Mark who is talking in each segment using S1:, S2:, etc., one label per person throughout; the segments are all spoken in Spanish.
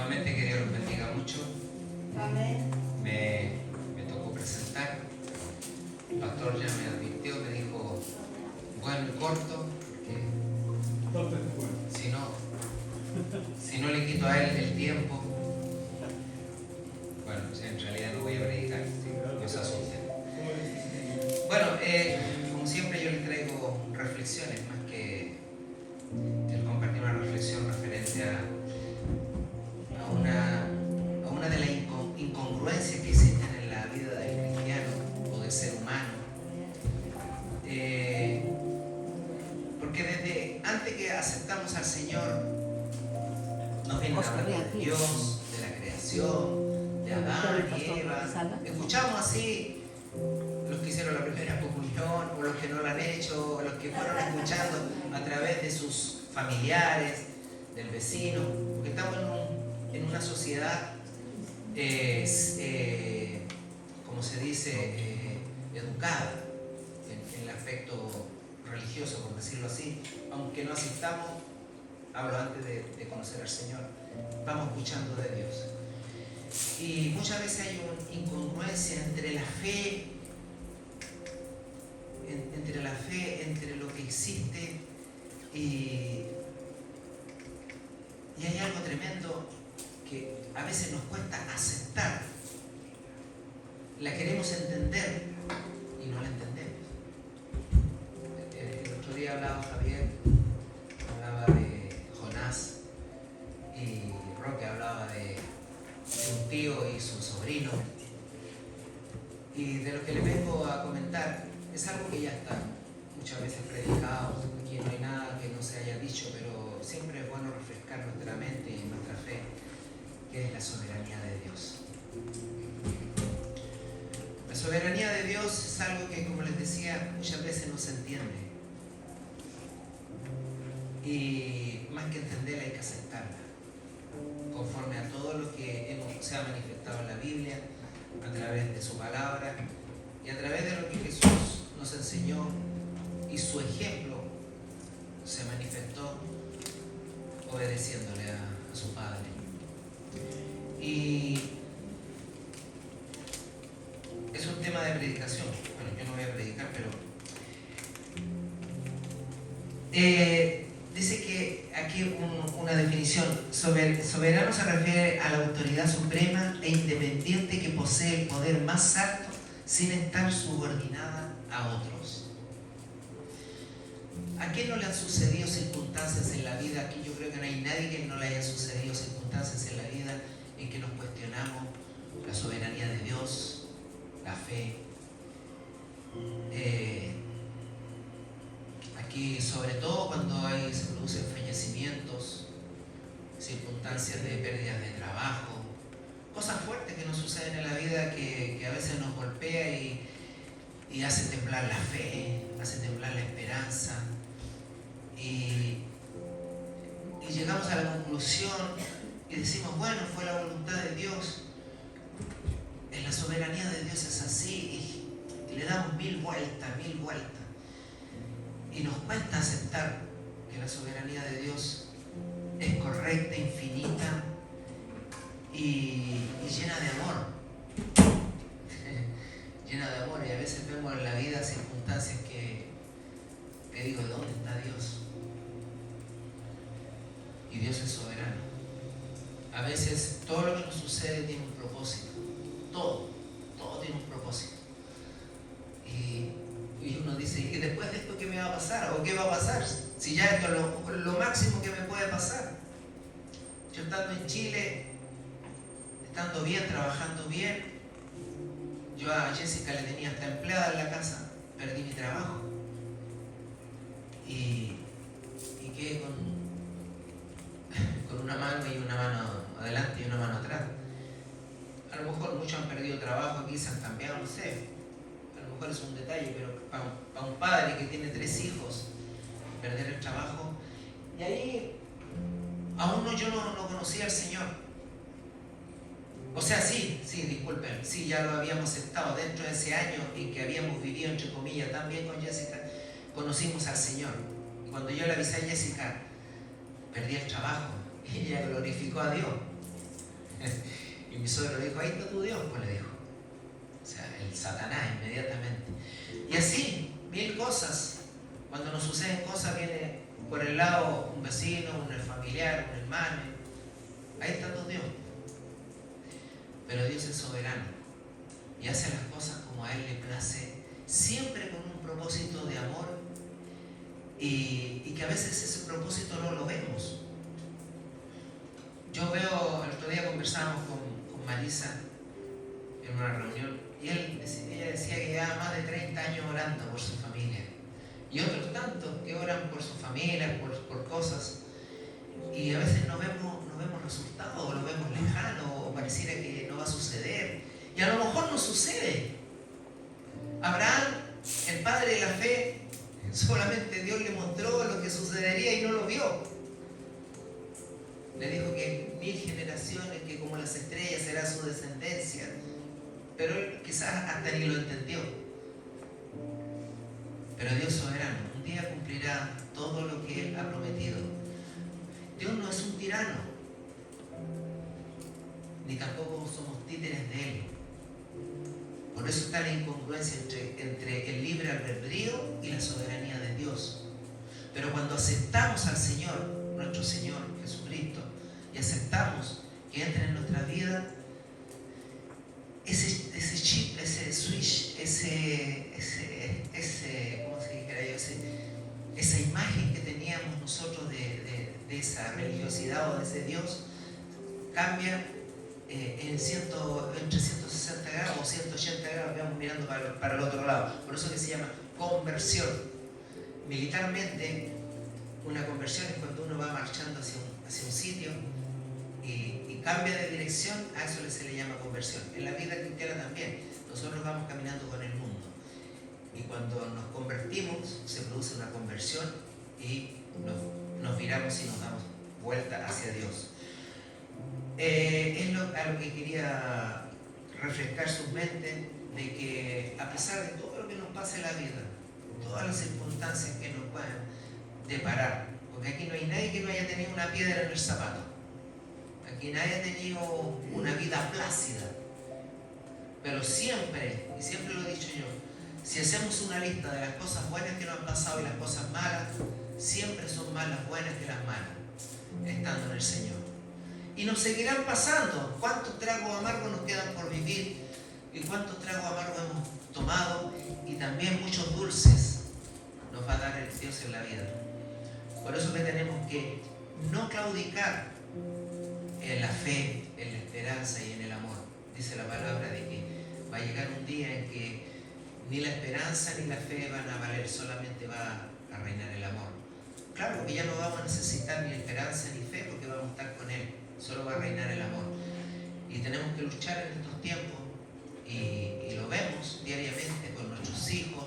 S1: Nuevamente que Dios los bendiga mucho.
S2: Amén.
S1: Me tocó presentar. El pastor ya me advirtió, me dijo, bueno y corto, porque si no le quito a él el tiempo, bueno, en realidad no voy a predicar, no se asusten. Bueno, como siempre yo les traigo reflexiones, más que el compartir una reflexión referente a una de las incongruencias que existen en la vida del cristiano o del ser humano. Porque desde antes que aceptamos al Señor, nos vienen hablando de Dios, de la creación, de Adán y Eva. Escuchamos así los que hicieron la primera comunión, o los que no la han hecho, o los que fueron escuchando a través de sus familiares, del vecino, porque estamos en una sociedad, como se dice, educada en el aspecto religioso, por decirlo así, aunque no asistamos, hablo antes de conocer al Señor, vamos escuchando de Dios. Y muchas veces hay una incongruencia entre la fe, entre lo que existe y hay algo tremendo que a veces nos cuesta aceptar. La queremos entender y no la entendemos. El otro día hablaba Javier, hablaba de Jonás, y Roque hablaba de un tío y su sobrino. Y de lo que le vengo a comentar es algo que ya está muchas veces predicado. Aquí no hay nada que no se haya dicho, pero siempre es bueno refrescar nuestra mente y nuestra fe, que es la soberanía de Dios. La soberanía de Dios es algo que, como les decía, muchas veces no se entiende. Y más que entenderla hay que aceptarla, conforme a todo lo que se ha manifestado en la Biblia, a través de su palabra y a través de lo que Jesús nos enseñó y su ejemplo se manifestó obedeciéndole a su Padre. Y es un tema de predicación. Bueno, yo no voy a predicar, pero dice que aquí una definición: soberano se refiere a la autoridad suprema e independiente que posee el poder más alto sin estar subordinada a otros. ¿A quién no le han sucedido circunstancias en la vida? Aquí yo creo que no hay nadie que no le haya sucedido circunstancias en la vida en que nos cuestionamos la soberanía de Dios, la fe. Aquí, sobre todo cuando se producen fallecimientos, circunstancias de pérdidas de trabajo, cosas fuertes que nos suceden en la vida que a veces nos golpea y hace temblar la fe, hace temblar la esperanza. Y llegamos a la conclusión y decimos, bueno, fue la voluntad de Dios. En la soberanía de Dios es así, y le damos mil vueltas. Y nos cuesta aceptar que la soberanía de Dios es correcta, infinita y llena de amor. Llena de amor. Y a veces vemos en la vida circunstancias que digo, ¿dónde está Dios? Y Dios es soberano. A veces todo lo que nos sucede tiene un propósito. Todo tiene un propósito. Y uno dice, ¿y después de esto qué me va a pasar? ¿O qué va a pasar? Si ya esto es lo máximo que me puede pasar. Yo estando en Chile, estando bien, trabajando bien, yo a Jessica le tenía hasta empleada en la casa, perdí mi trabajo. Y quedé con una mano adelante y una mano atrás. A lo mejor muchos han perdido trabajo aquí, se han cambiado, no sé. A lo mejor es un detalle, pero para un padre que tiene 3 hijos, perder el trabajo. Y ahí, aún yo no conocía al Señor. O sea, sí, disculpen, sí, ya lo habíamos aceptado dentro de ese año en que habíamos vivido, entre comillas, también con Jessica, conocimos al Señor. Y cuando yo le avisé a Jessica, perdí el trabajo, y ella glorificó a Dios. Y yo le dije, Y mi suegro dijo, ahí está tu Dios, pues le dijo. O sea, el Satanás inmediatamente. Y así, mil cosas. Cuando nos suceden cosas, viene por el lado un vecino, un familiar, un hermano. Ahí está tu Dios. Pero Dios es soberano y hace las cosas como a Él le place, siempre con un propósito de amor y que a veces ese propósito no lo vemos. Yo veo, el otro día conversábamos con Marisa en una reunión y ella decía que llevaba más de 30 años orando por su familia y otros tantos que oran por su familia, por cosas, y a veces no vemos resultados, o lo vemos lejano, o pareciera que no va a suceder, y a lo mejor no sucede. Abraham, el padre de la fe, solamente Dios le mostró lo que sucedería y no lo vio. Le dijo que 1000 generaciones, que como las estrellas será su descendencia, pero él quizás hasta ni lo entendió. Pero Dios soberano, un día cumplirá todo lo que Él ha prometido. Dios no es un tirano, ni tampoco somos títeres de Él. Por eso está la incongruencia entre el libre albedrío y la soberanía de Dios. Pero cuando aceptamos al Señor, nuestro Señor Jesucristo, y aceptamos que entre en nuestra vida ese chip, ese switch, ¿cómo se dijera yo? Esa imagen que teníamos nosotros de esa religiosidad o de ese Dios, cambia entre 160 grados o 180 grados, vamos mirando para el otro lado. Por eso que se llama conversión. Militarmente, una conversión es cuando uno va marchando hacia un sitio y cambia de dirección, a eso se le llama conversión. En la vida cristiana también, nosotros vamos caminando con el mundo. Y cuando nos convertimos, se produce una conversión y nos viramos y nos damos vuelta hacia Dios. Es a lo que quería refrescar sus mentes, de que a pesar de todo lo que nos pasa en la vida, todas las circunstancias que nos puedan deparar, porque aquí no hay nadie que no haya tenido una piedra en el zapato, aquí nadie ha tenido una vida plácida, pero siempre, y siempre lo he dicho yo, si hacemos una lista de las cosas buenas que nos han pasado y las cosas malas, siempre son más las buenas que las malas, estando en el Señor. Y nos seguirán pasando. ¿Cuántos tragos amargos nos quedan por vivir? ¿Y cuántos tragos amargos hemos tomado? Y también muchos dulces nos va a dar el Dios en la vida. Por eso que tenemos que no claudicar en la fe, en la esperanza y en el amor. Dice la palabra de que va a llegar un día en que ni la esperanza ni la fe van a valer, solamente va a reinar el amor. Claro que ya no vamos a necesitar ni esperanza ni fe porque vamos a estar con Él. Solo va a reinar el amor. Y tenemos que luchar en estos tiempos y lo vemos diariamente con nuestros hijos,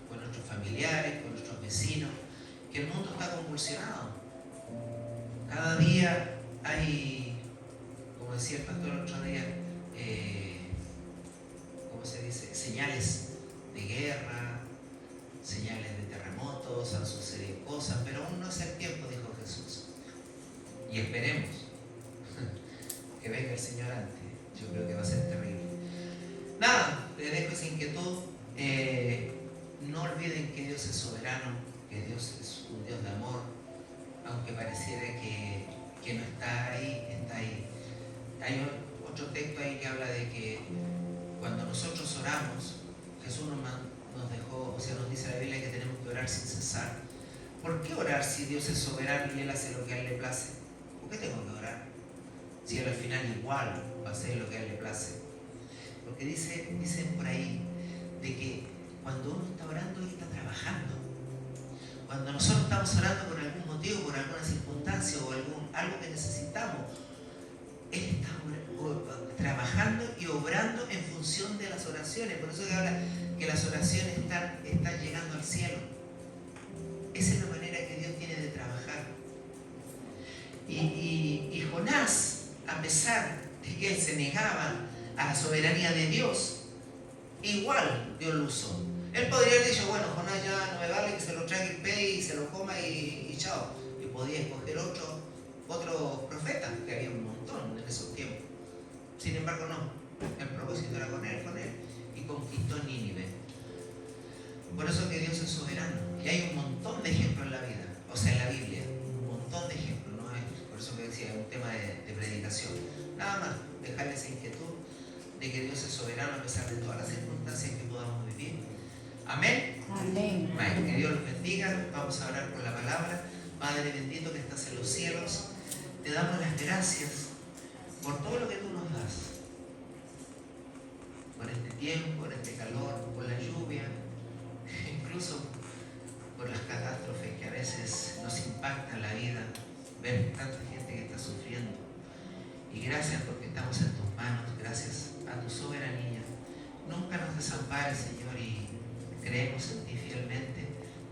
S1: con nuestros familiares, con nuestros vecinos, que el mundo está convulsionado. Cada día hay, como decía el pastor el otro día, ¿cómo se dice? Señales de guerra, señales de terremotos, han sucedido cosas, pero aún no es el tiempo, dijo Jesús. Y esperemos que venga el Señor antes. Yo creo que va a ser terrible. Nada, les dejo esa inquietud. No olviden que Dios es soberano, que Dios es un Dios de amor, aunque pareciera que no está ahí, está ahí. Hay otro texto ahí que habla de que cuando nosotros oramos, Jesús nos dejó, o sea, nos dice la Biblia que tenemos que orar sin cesar. ¿Por qué orar si Dios es soberano y Él hace lo que a Él le place? ¿Por qué tengo que orar? Si Él al final igual va a hacer lo que a Él le place. Porque dicen por ahí de que cuando uno está orando, Él está trabajando. Cuando nosotros estamos orando por algún motivo, por alguna circunstancia o algo que necesitamos, Él está trabajando y obrando en función de las oraciones. Por eso que habla que las oraciones están llegando al cielo. Esa es la manera que Dios tiene de trabajar. Y Jonás, a pesar de que él se negaba a la soberanía de Dios, igual Dios lo usó. Él podría haber dicho, bueno, Jonás ya no me vale, que se lo traiga el pez y se lo coma y chao. Y podía escoger otro profeta, que había un montón en esos tiempos. Por eso que Dios es soberano. Y hay un montón de ejemplos en la vida, o sea, en la Biblia, un montón de ejemplos, ¿no? Por eso que decía, es un tema de predicación. Nada más, dejar esa inquietud de que Dios es soberano a pesar de todas las circunstancias que podamos vivir. Amén.
S2: Amén.
S1: Amén. Que Dios los bendiga. Vamos a orar por la palabra. Padre bendito que estás en los cielos, te damos las gracias por todo lo que tú nos das, por este tiempo, por este calor, por la lluvia, incluso por las catástrofes que a veces nos impactan la vida, ver tanta gente que está sufriendo. Y gracias porque estamos en tus manos, gracias a tu soberanía. Nunca nos desampares, Señor, y creemos en ti fielmente,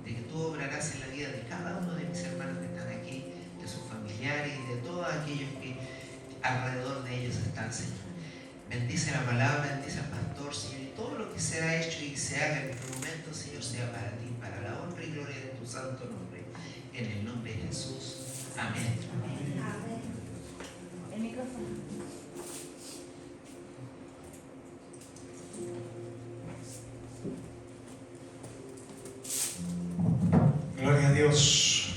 S1: de que tú obrarás en la vida de cada uno de mis hermanos que están aquí, de sus familiares y de todos aquellos que alrededor de ellos están, Señor. Bendice la palabra, bendice al pastor, Señor, y todo lo que sea hecho y se haga en este momento, Señor, sea para ti, para la honra y gloria de tu santo nombre. En el nombre de Jesús. Amén.
S2: Amén. Amén. El micrófono.
S3: Gloria a Dios.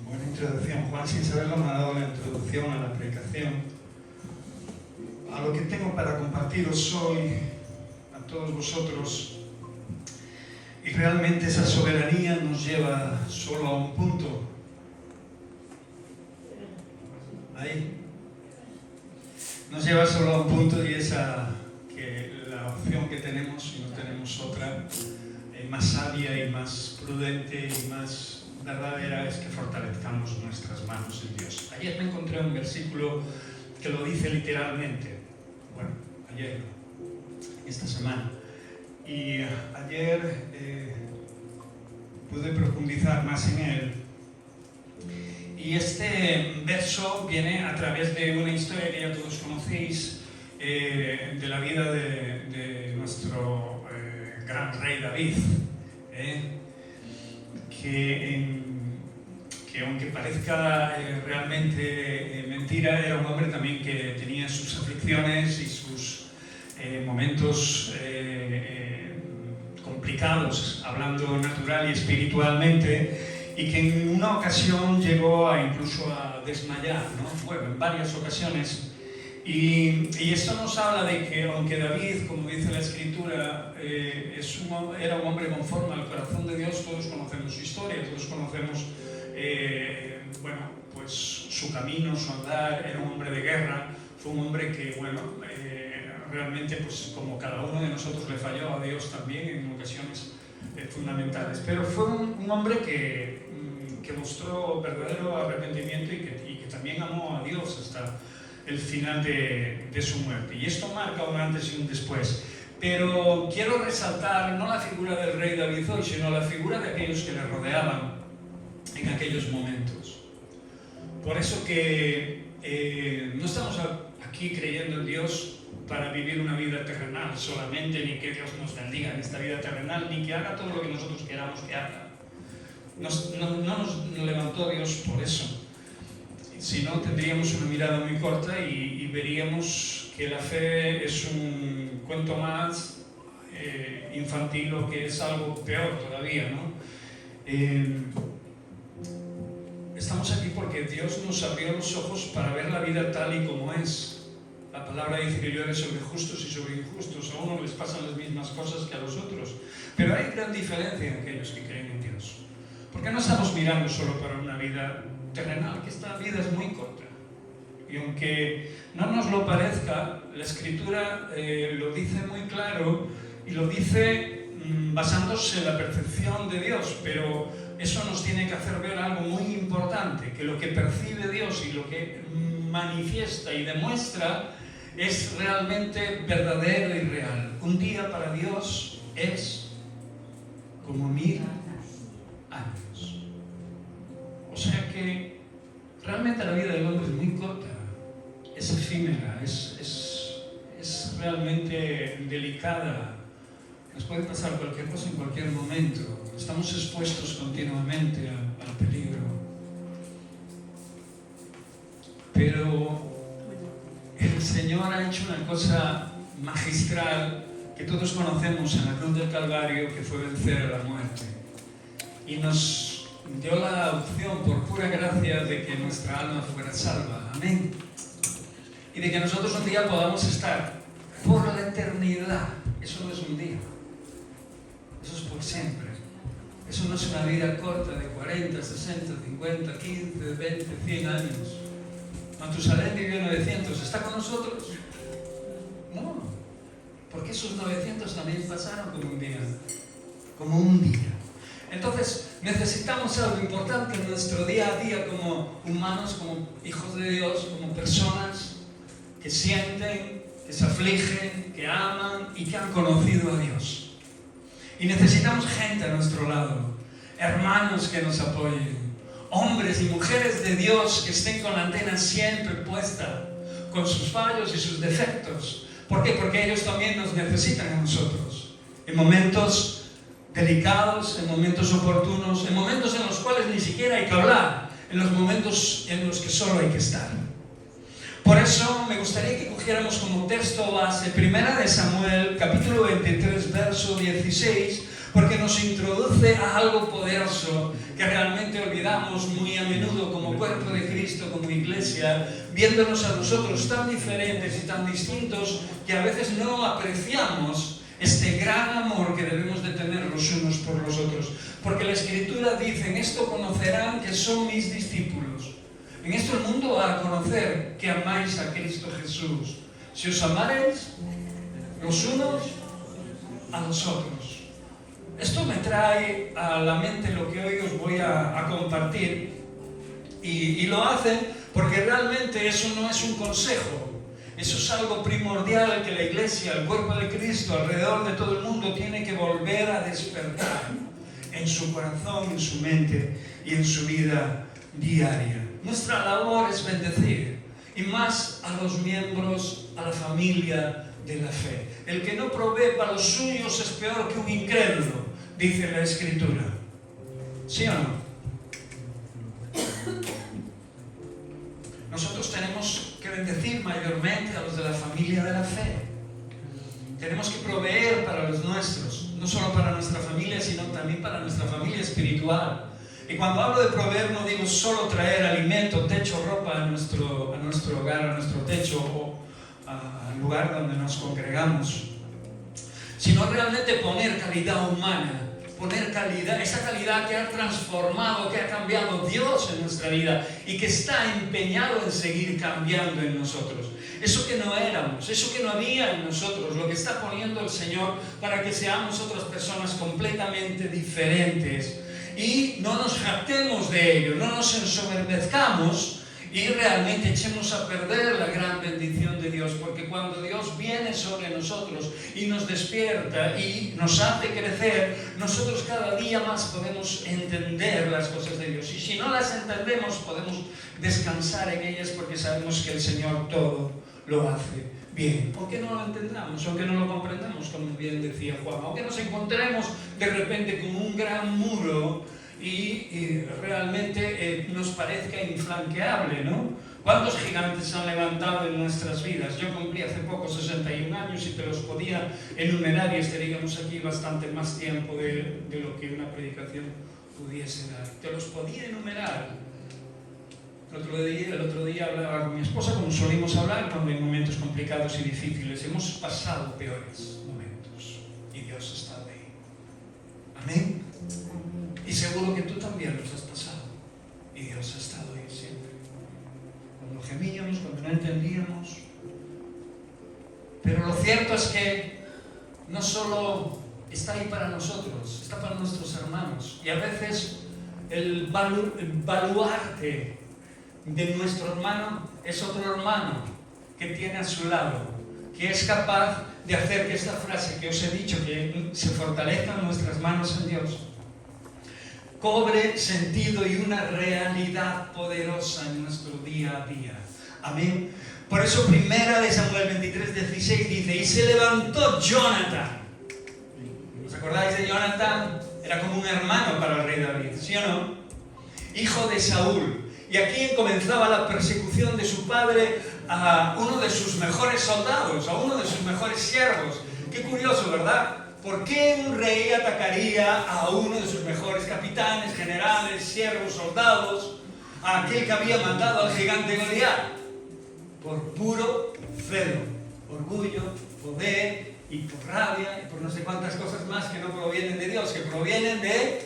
S3: Buena introducción. Juan, sin saberlo, me ha dado la introducción a la predicación. A lo que tengo para compartiros hoy, a todos vosotros. Y realmente esa soberanía nos lleva solo a un punto. Ahí. Nos lleva solo a un punto, y es a que la opción que tenemos, si no tenemos otra, más sabia y más prudente y más verdadera, es que fortalezcamos nuestras manos en Dios. Ayer me encontré un versículo que lo dice literalmente. Bueno, ayer no, esta semana. Y ayer pude profundizar más en él. Y este verso viene a través de una historia que ya todos conocéis, de la vida de nuestro gran rey David, que aunque parezca realmente mentira, era un hombre también que tenía sus aflicciones y sus momentos complicados, hablando natural y espiritualmente, y que en una ocasión llegó incluso a desmayar, ¿no? Bueno, en varias ocasiones. Y esto nos habla de que, aunque David, como dice la Escritura, era un hombre conforme al corazón de Dios, todos conocemos su historia, todos conocemos pues su camino, su andar. Era un hombre de guerra, fue un hombre que, realmente, pues como cada uno de nosotros, le falló a Dios también en ocasiones fundamentales. Pero fue un hombre que mostró verdadero arrepentimiento y que también amó a Dios hasta el final de su muerte. Y esto marca un antes y un después. Pero quiero resaltar no la figura del rey David hoy, sino la figura de aquellos que le rodeaban en aquellos momentos. Por eso que no estamos aquí creyendo en Dios para vivir una vida terrenal solamente, ni que Dios nos bendiga en esta vida terrenal, ni que haga todo lo que nosotros queramos que haga. No nos levantó Dios por eso. Si no, tendríamos una mirada muy corta y veríamos que la fe es un cuento más infantil, o que es algo peor todavía, ¿no? Estamos aquí porque Dios nos abrió los ojos para ver la vida tal y como es. La palabra dice que llueve sobre justos y sobre injustos. A unos les pasan las mismas cosas que a los otros. Pero hay gran diferencia en aquellos que creen en Dios. Porque no estamos mirando solo para una vida terrenal, que esta vida es muy corta. Y aunque no nos lo parezca, la Escritura lo dice muy claro, y lo dice basándose en la percepción de Dios. Pero eso nos tiene que hacer ver algo muy importante, que lo que percibe Dios y lo que manifiesta y demuestra es realmente verdadero y real. Un día para Dios es como 1000 años. O sea que realmente la vida del hombre es muy corta, es efímera, es realmente delicada. Nos puede pasar cualquier cosa en cualquier momento. Estamos expuestos continuamente al peligro. Pero el Señor ha hecho una cosa magistral que todos conocemos en la cruz del Calvario, que fue vencer a la muerte. Y nos dio la opción, por pura gracia, de que nuestra alma fuera salva. Amén. Y de que nosotros un día podamos estar por la eternidad. Eso no es un día. Eso es por siempre. Eso no es una vida corta de 40, 60, 50, 15, 20, 100 años. Matusalén vivió 900. ¿Está con nosotros? No. Porque esos 900 también pasaron como un día. Como un día. Entonces, necesitamos algo importante en nuestro día a día como humanos, como hijos de Dios, como personas que sienten, que se afligen, que aman y que han conocido a Dios. Y necesitamos gente a nuestro lado, hermanos que nos apoyen, hombres y mujeres de Dios que estén con la antena siempre puesta, con sus fallos y sus defectos. ¿Por qué? Porque ellos también nos necesitan a nosotros. En momentos delicados, en momentos oportunos, en momentos en los cuales ni siquiera hay que hablar, en los momentos en los que solo hay que estar. Por eso me gustaría que cogiéramos como texto base 1 Samuel, capítulo 23, verso 16, porque nos introduce a algo poderoso que realmente olvidamos muy a menudo como cuerpo de Cristo, como iglesia, viéndonos a nosotros tan diferentes y tan distintos que a veces no apreciamos este gran amor que debemos de tener los unos por los otros. Porque la Escritura dice: en esto conocerán que son mis discípulos. En esto el mundo va a conocer que amáis a Cristo Jesús, si os amaréis los unos a los otros. Esto me trae a la mente lo que hoy os voy a compartir, y lo hace porque realmente eso no es un consejo, eso es algo primordial que la iglesia, el cuerpo de Cristo, alrededor de todo el mundo tiene que volver a despertar en su corazón, en su mente y en su vida diaria. Nuestra labor es bendecir, y más a los miembros, a la familia de la fe. El que no provee para los suyos es peor que un incrédulo, dice la Escritura. ¿Sí o no? Nosotros tenemos que bendecir mayormente a los de la familia de la fe. Tenemos que proveer para los nuestros, no solo para nuestra familia, sino también para nuestra familia espiritual. Y cuando hablo de proveer, no digo solo traer alimento, techo, ropa a nuestro hogar, a nuestro techo o al lugar donde nos congregamos, sino realmente poner calidad humana, poner calidad, esa calidad que ha transformado, que ha cambiado Dios en nuestra vida y que está empeñado en seguir cambiando en nosotros. Eso que no éramos, eso que no había en nosotros, lo que está poniendo el Señor para que seamos otras personas completamente diferentes. Y no nos jactemos de ello, no nos ensoberbezcamos y realmente echemos a perder la gran bendición de Dios, porque cuando Dios viene sobre nosotros y nos despierta y nos hace crecer, nosotros cada día más podemos entender las cosas de Dios. Y si no las entendemos, podemos descansar en ellas, porque sabemos que el Señor todo lo hace bien. Aunque no lo entendamos, aunque no lo comprendamos, como bien decía Juan, aunque nos encontremos de repente con un gran muro y realmente nos parezca infranqueable, ¿no? ¿Cuántos gigantes se han levantado en nuestras vidas? Yo cumplí hace poco 61 años y te los podía enumerar, y estaríamos aquí bastante más tiempo de lo que una predicación pudiese dar. Te los podía enumerar. El otro día hablaba con mi esposa, como solimos hablar cuando hay momentos complicados y difíciles. Hemos pasado peores momentos y Dios ha estado ahí. Amén. Y seguro que tú también los has pasado y Dios ha estado ahí siempre. Cuando gemíamos, cuando no entendíamos. Pero lo cierto es que no solo está ahí para nosotros, está para nuestros hermanos. Y a veces el baluarte de nuestro hermano es otro hermano que tiene a su lado, que es capaz de hacer que esta frase que os he dicho, que se fortalezcan nuestras manos en Dios, cobre sentido y una realidad poderosa en nuestro día a día. Amén. Por eso 1 Samuel 23:16 dice: y se levantó Jonathan. ¿Os acordáis de Jonathan? Era como un hermano para el rey David, ¿sí o no? Hijo de Saúl. Y aquí comenzaba la persecución de su padre a uno de sus mejores soldados, a uno de sus mejores siervos, Qué curioso, ¿verdad? ¿Por qué un rey atacaría a uno de sus mejores capitanes, generales, siervos, soldados, a aquel que había matado al gigante Goliat? Por puro celo, orgullo, poder y por rabia y por no sé cuántas cosas más que no provienen de Dios, que provienen de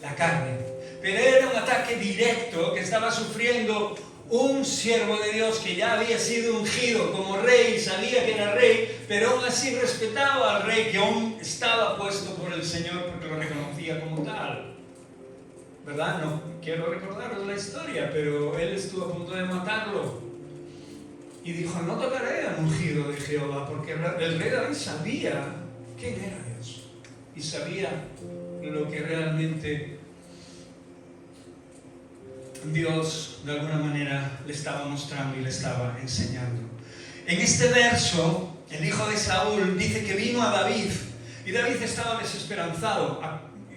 S3: la carne. Pero era un ataque directo que estaba sufriendo un siervo de Dios que ya había sido ungido como rey, sabía que era rey, pero aún así respetaba al rey que aún estaba puesto por el Señor porque lo reconocía como tal. ¿Verdad? No quiero recordaros la historia, pero él estuvo a punto de matarlo. Y dijo, no tocaré al ungido de Jehová, porque el rey David sabía quién era Dios. Y sabía lo que realmente Dios de alguna manera le estaba mostrando y le estaba enseñando. En este verso, el hijo de Saúl dice que vino a David, y David estaba desesperanzado.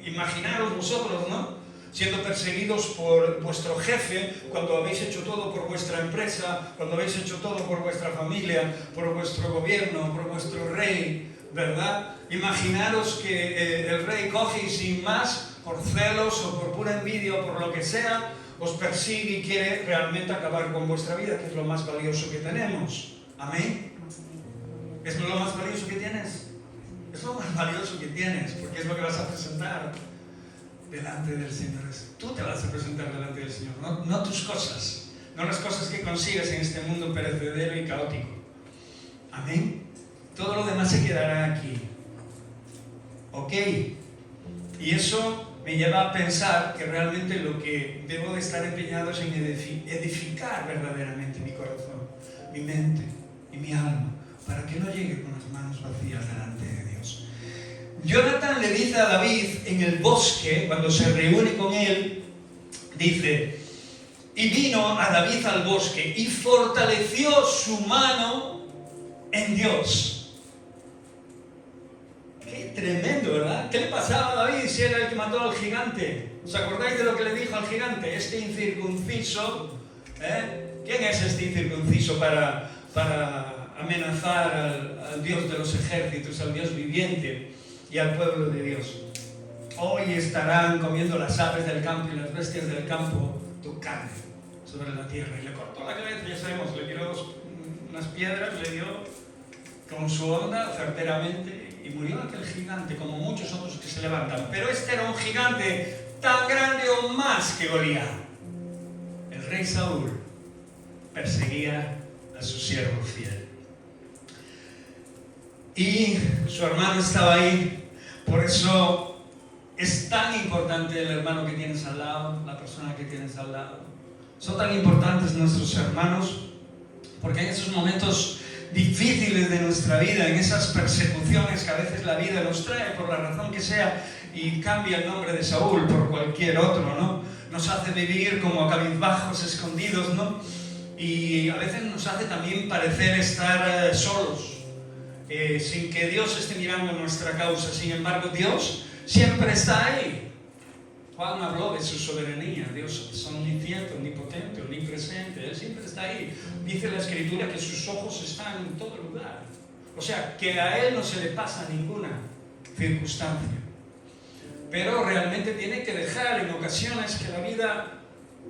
S3: Imaginaros vosotros, ¿no? Siendo perseguidos por vuestro jefe, cuando habéis hecho todo por vuestra empresa, cuando habéis hecho todo por vuestra familia, por vuestro gobierno, por vuestro rey, ¿verdad? Imaginaros que el rey coge y sin más, por celos o por pura envidia o por lo que sea, os persigue y quiere realmente acabar con vuestra vida, que es lo más valioso que tenemos. ¿Amén? ¿Es lo más valioso que tienes? Es lo más valioso que tienes, porque es lo que vas a presentar delante del Señor. Tú te vas a presentar delante del Señor, no tus cosas, no las cosas que consigues en este mundo perecedero y caótico. Amén. Todo lo demás se quedará aquí. Ok. Y eso me lleva a pensar que realmente lo que debo de estar empeñado es en edificar verdaderamente mi corazón, mi mente y mi alma, para que no llegue con las manos vacías delante de Dios. Jonathan le dice a David en el bosque, cuando se reúne con él, dice, y vino a David al bosque y fortaleció su mano en Dios. Qué tremendo, ¿verdad? ¿Qué le pasaba a David si era el que mató al gigante? ¿Os acordáis de lo que le dijo al gigante? Este incircunciso, ¿quién es este incircunciso para amenazar al Dios de los ejércitos, al Dios viviente y al pueblo de Dios? Hoy estarán comiendo las aves del campo y las bestias del campo tu carne sobre la tierra. Y le cortó la cabeza, ya sabemos, le tiró unas piedras, le dio con su onda certeramente y murió aquel gigante, como muchos otros que se levantan. Pero este era un gigante tan grande o más que Goliat. El rey Saúl perseguía a su siervo fiel. Y su hermano estaba ahí. Por eso es tan importante el hermano que tienes al lado, la persona que tienes al lado. Son tan importantes nuestros hermanos, porque en esos momentos difíciles de nuestra vida, en esas persecuciones que a veces la vida nos trae por la razón que sea, y cambia el nombre de Saúl por cualquier otro, ¿no? Nos hace vivir como cabizbajos, escondidos, ¿no? Y a veces nos hace también parecer estar solos, sin que Dios esté mirando nuestra causa. Sin embargo, Dios siempre está ahí. Juan habló de su soberanía. Dios es omnisciente, omnipotente, omnipresente. Él siempre está ahí. Dice la Escritura que sus ojos están en todo lugar. O sea, que a Él no se le pasa ninguna circunstancia. Pero realmente tiene que dejar en ocasiones que la vida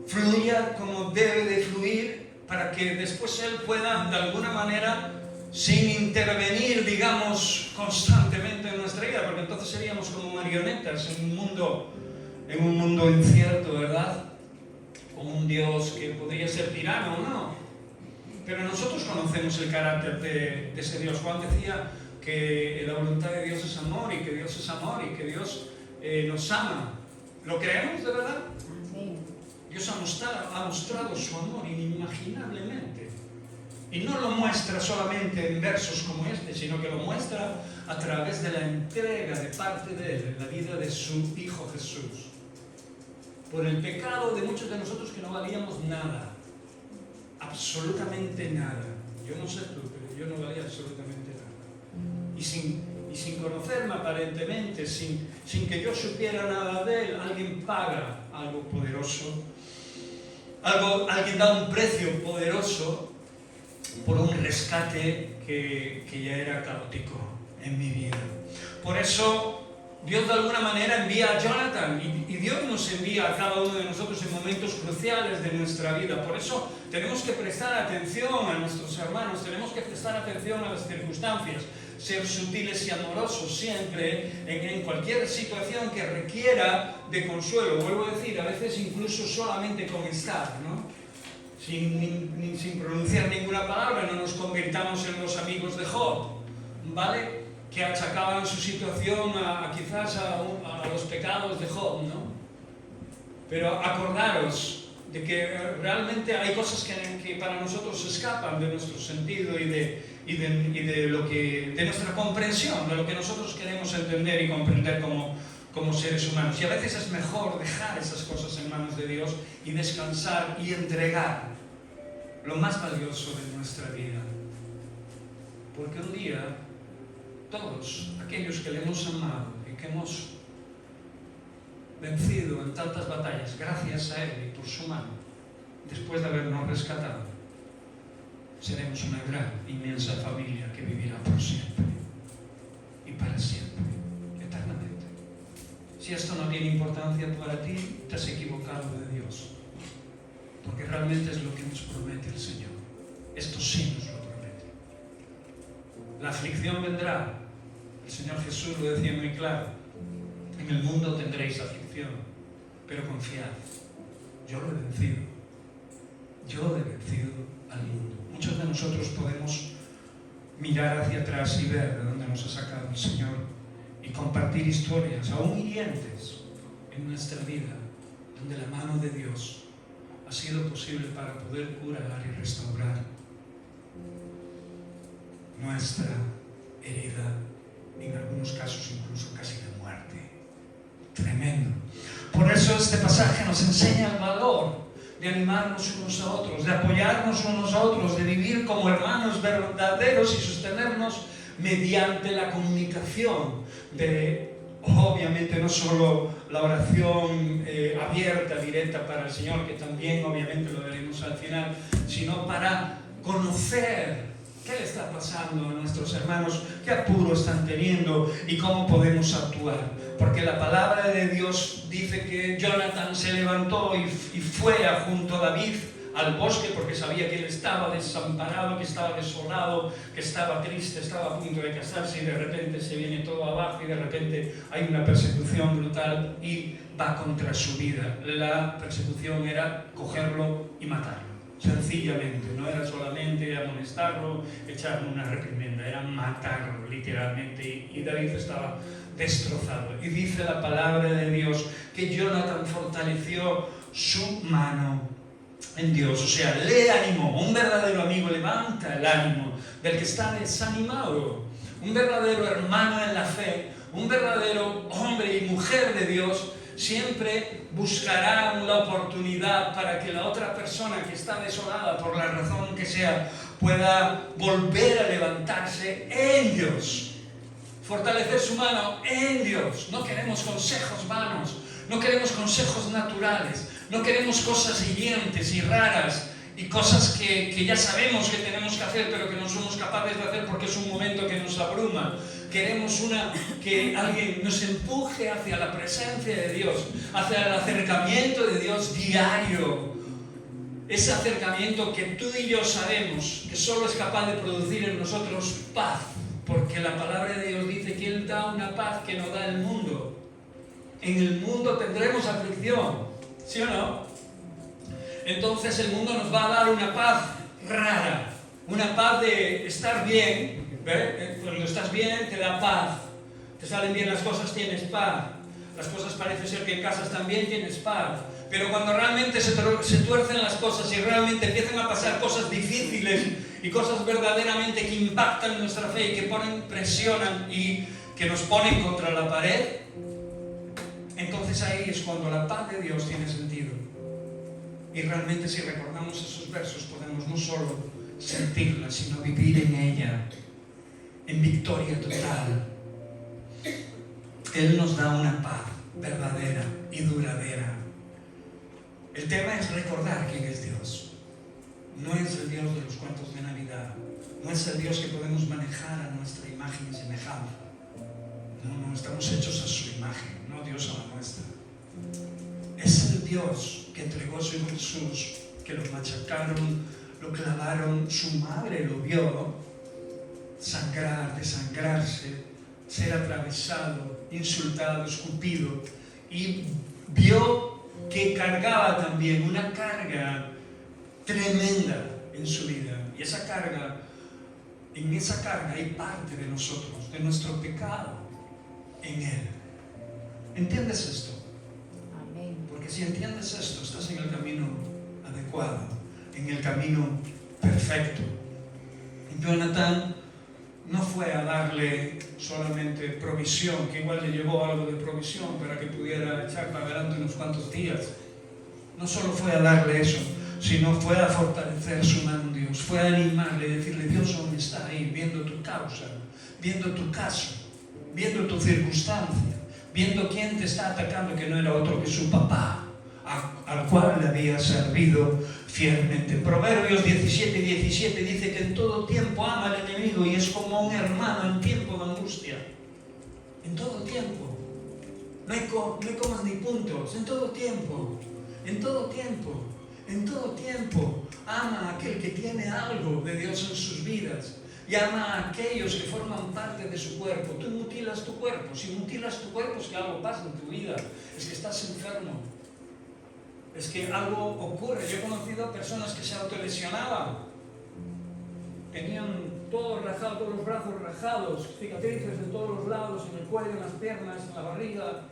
S3: fluya como debe de fluir, para que después Él pueda, de alguna manera, sin intervenir, digamos, constantemente en nuestra vida, porque entonces seríamos como marionetas en un mundo incierto, ¿verdad? Con un Dios que podría ser tirano o no. Pero nosotros conocemos el carácter de ese Dios. Juan decía que la voluntad de Dios es amor, y que Dios es amor, y que Dios nos ama. ¿Lo creemos de verdad?
S2: Sí.
S3: Dios ha mostrado su amor inimaginablemente. Y no lo muestra solamente en versos como este, sino que lo muestra a través de la entrega de parte de Él en la vida de su Hijo Jesús. Por el pecado de muchos de nosotros que no valíamos nada. Absolutamente nada. Yo no sé tú, pero yo no valía absolutamente nada. Y sin conocerme aparentemente, sin que yo supiera nada de Él, alguien paga algo poderoso. Alguien da un precio poderoso por un rescate que ya era caótico en mi vida. Por eso Dios de alguna manera envía a Jonathan y Dios nos envía a cada uno de nosotros en momentos cruciales de nuestra vida. Por eso tenemos que prestar atención a nuestros hermanos, tenemos que prestar atención a las circunstancias, ser sutiles y amorosos siempre en cualquier situación que requiera de consuelo. Vuelvo a decir, a veces incluso solamente con estar, ¿no? Sin pronunciar ninguna palabra, no nos convirtamos en los amigos de Job, ¿vale? Que achacaban su situación quizás a los pecados de Job, ¿no? Pero acordaros de que realmente hay cosas que para nosotros escapan de nuestro sentido y de nuestra comprensión, de lo que nosotros queremos entender y comprender como seres humanos. Y a veces es mejor dejar esas cosas en manos de Dios y descansar y entregar lo más valioso de nuestra vida. Porque un día todos aquellos que le hemos amado y que hemos vencido en tantas batallas gracias a Él y por su mano, después de habernos rescatado, seremos una gran, inmensa familia que vivirá por siempre y para siempre, eternamente. Si esto no tiene importancia para ti, te has equivocado de Dios, porque realmente es lo que nos promete el Señor. Esto sí nos lo promete. La aflicción vendrá. El Señor Jesús lo decía muy claro: en el mundo tendréis aflicción, pero confiad, yo lo he vencido. Yo he vencido al mundo. Muchos de nosotros podemos mirar hacia atrás y ver de dónde nos ha sacado el Señor y compartir historias, aún hirientes, en nuestra vida, donde la mano de Dios ha sido posible para poder curar y restaurar nuestra herida, en algunos casos incluso casi de muerte. Tremendo. Por eso este pasaje nos enseña el valor de animarnos unos a otros, de apoyarnos unos a otros, de vivir como hermanos verdaderos y sostenernos mediante la comunicación, de obviamente no solo la oración abierta, directa para el Señor, que también obviamente lo veremos al final, sino para conocer qué le está pasando a nuestros hermanos, qué apuro están teniendo y cómo podemos actuar. Porque la palabra de Dios dice que Jonathan se levantó y fue junto a David al bosque, porque sabía que él estaba desamparado, que estaba desolado, que estaba triste, estaba a punto de casarse, y de repente se viene todo abajo y de repente hay una persecución brutal y va contra su vida. La persecución era cogerlo y matarlo. Sencillamente, no era solamente amonestarlo, echarle una reprimenda, era matarlo literalmente, y David estaba destrozado. Y dice la palabra de Dios que Jonathan fortaleció su mano en Dios, o sea, le animó. Un verdadero amigo levanta el ánimo del que está desanimado. Un verdadero hermano en la fe, un verdadero hombre y mujer de Dios, siempre buscarán la oportunidad para que la otra persona que está desolada por la razón que sea pueda volver a levantarse en Dios, fortalecer su mano en Dios. No queremos consejos vanos, no queremos consejos naturales, no queremos cosas hirientes y raras y cosas que ya sabemos que tenemos que hacer pero que no somos capaces de hacer porque es un momento que nos abruma. Queremos que alguien nos empuje hacia la presencia de Dios, hacia el acercamiento de Dios diario. Ese acercamiento que tú y yo sabemos que solo es capaz de producir en nosotros paz, porque la palabra de Dios dice que Él da una paz que no da el mundo. En el mundo tendremos aflicción, ¿sí o no? Entonces el mundo nos va a dar una paz rara, una paz de estar bien. Cuando estás bien te da paz, te salen bien las cosas, tienes paz, las cosas parece ser que en casa están bien, tienes paz, pero cuando realmente se tuercen las cosas y realmente empiezan a pasar cosas difíciles y cosas verdaderamente que impactan nuestra fe y que presionan y que nos ponen contra la pared, entonces ahí es cuando la paz de Dios tiene sentido. Y realmente si recordamos esos versos podemos no solo sentirla, sino vivir en ella, en victoria total. Él nos da una paz verdadera y duradera. El tema es recordar quién es Dios. No es el Dios de los cuentos de Navidad, No es el Dios que podemos manejar a nuestra imagen y semejanza. No, estamos hechos a su imagen, no Dios a la nuestra. Es el Dios que entregó a su Hijo Jesús, que lo machacaron, lo clavaron, su madre lo vio sangrar, desangrarse, ser atravesado, insultado, escupido, y vio que cargaba también una carga tremenda en su vida. Y esa carga, en esa carga hay parte de nosotros, de nuestro pecado en Él. ¿Entiendes esto?
S2: Amén.
S3: Porque si entiendes esto, estás en el camino adecuado, en el camino perfecto. Jonathan no fue a darle solamente provisión, que igual le llevó algo de provisión para que pudiera echar para adelante unos cuantos días. No solo fue a darle eso, sino fue a fortalecer su mano en Dios, fue a animarle, decirle: Dios aún está ahí, viendo tu causa, viendo tu caso, viendo tu circunstancia, viendo quién te está atacando, que no era otro que su papá, al cual le había servido fielmente. Proverbios 17:17 dice que en todo tiempo ama al enemigo y es como un hermano en tiempo de angustia. En todo tiempo. No hay comas ni puntos. En todo tiempo. En todo tiempo. En todo tiempo. Ama a aquel que tiene algo de Dios en sus vidas. Y ama a aquellos que forman parte de su cuerpo. Tú mutilas tu cuerpo. Si mutilas tu cuerpo es que algo pasa en tu vida. Es que estás enfermo. Es que algo ocurre. Yo he conocido a personas que se autolesionaban. Tenían todo rajado, todos los brazos rajados, cicatrices de todos los lados, en el cuello, en las piernas, en la barriga.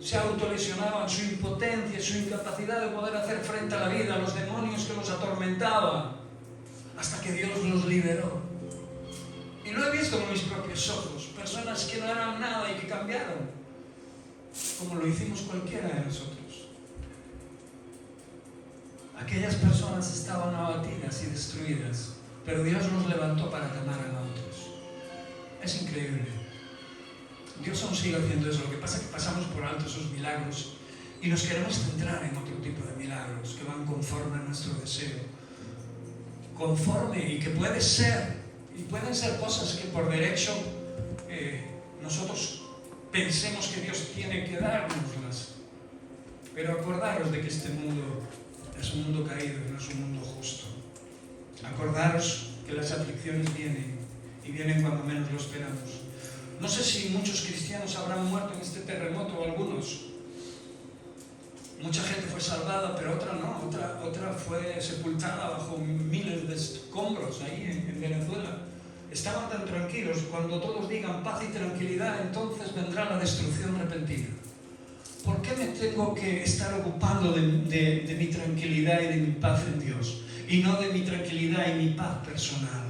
S3: Se autolesionaban, su impotencia, su incapacidad de poder hacer frente a la vida, los demonios que los atormentaban, hasta que Dios los liberó. Y lo he visto con mis propios ojos, personas que no eran nada y que cambiaron, como lo hicimos cualquiera de nosotros. Aquellas personas estaban abatidas y destruidas, pero Dios los levantó para que amaran a otros. Es increíble. Dios aún sigue haciendo eso. Lo que pasa es que pasamos por alto esos milagros y nos queremos centrar en otro tipo de milagros que van conforme a nuestro deseo. Conforme, y que puede ser, y pueden ser cosas que por derecho nosotros pensemos que Dios tiene que dárnoslas. Pero acordaros de que este mundo es un mundo caído, no es un mundo justo. Acordaros que las aflicciones vienen, y vienen cuando menos lo esperamos. No sé si muchos cristianos habrán muerto en este terremoto, o algunos. Mucha gente fue salvada, pero otra no. Otra fue sepultada bajo miles de escombros ahí en Venezuela. Estaban tan tranquilos. Cuando todos digan paz y tranquilidad, entonces vendrá la destrucción repentina. ¿Por qué me tengo que estar ocupando de mi tranquilidad y de mi paz en Dios? Y no de mi tranquilidad y mi paz personal.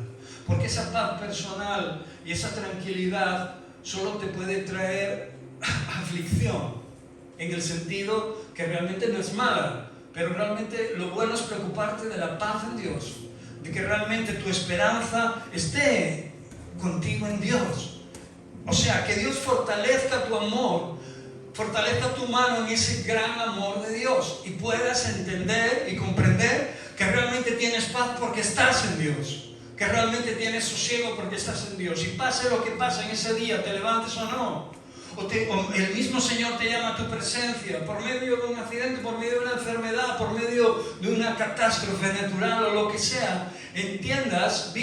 S3: Porque esa paz personal y esa tranquilidad solo te puede traer aflicción. En el sentido que realmente no es mala. Pero realmente lo bueno es preocuparte de la paz en Dios. De que realmente tu esperanza esté contigo en Dios. O sea, que Dios fortalezca tu amor. Fortalezca tu mano en ese gran amor de Dios y puedas entender y comprender que realmente tienes paz porque estás en Dios, que realmente tienes sosiego porque estás en Dios. Y pase lo que pase en ese día, te levantes o no, o el mismo Señor te llama a tu presencia, por medio de un accidente, por medio de una enfermedad, por medio de una catástrofe natural o lo que sea, entiendas,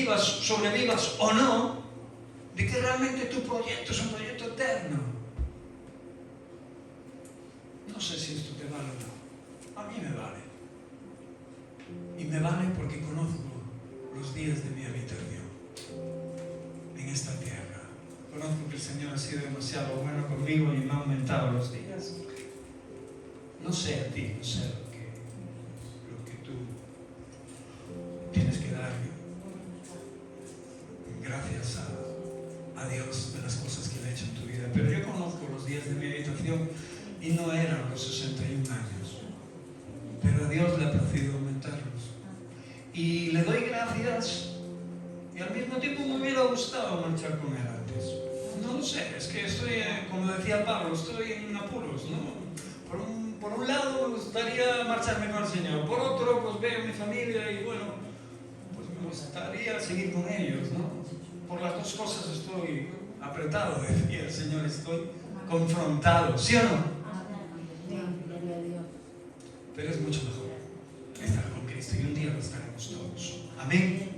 S3: sobrevivas o no, de que realmente tu proyecto es un proyecto eterno. No sé si esto te vale o no. A mí me vale. Y me vale porque conozco los días de mi habitación en esta tierra. Conozco que el Señor ha sido demasiado bueno conmigo y me ha aumentado los días. No sé a ti, no sé lo que tú tienes que dar gracias a Dios de las cosas que Él ha hecho en tu vida. Pero yo conozco los días de mi habitación y no eran los 61 años. Pero a Dios le ha parecido aumentarlos. Y le doy gracias y al mismo tiempo me hubiera gustado marchar con Él antes. No lo sé, es que estoy, como decía Pablo, estoy en apuros, ¿no? Por un lado me gustaría marcharme con el Señor, por otro pues veo mi familia y bueno, pues me gustaría seguir con ellos, ¿no? Por las dos cosas estoy apretado, decía el Señor, estoy confrontado, ¿sí o no? Pero es mucho mejor estar con Cristo y un día lo estaremos todos. Amén.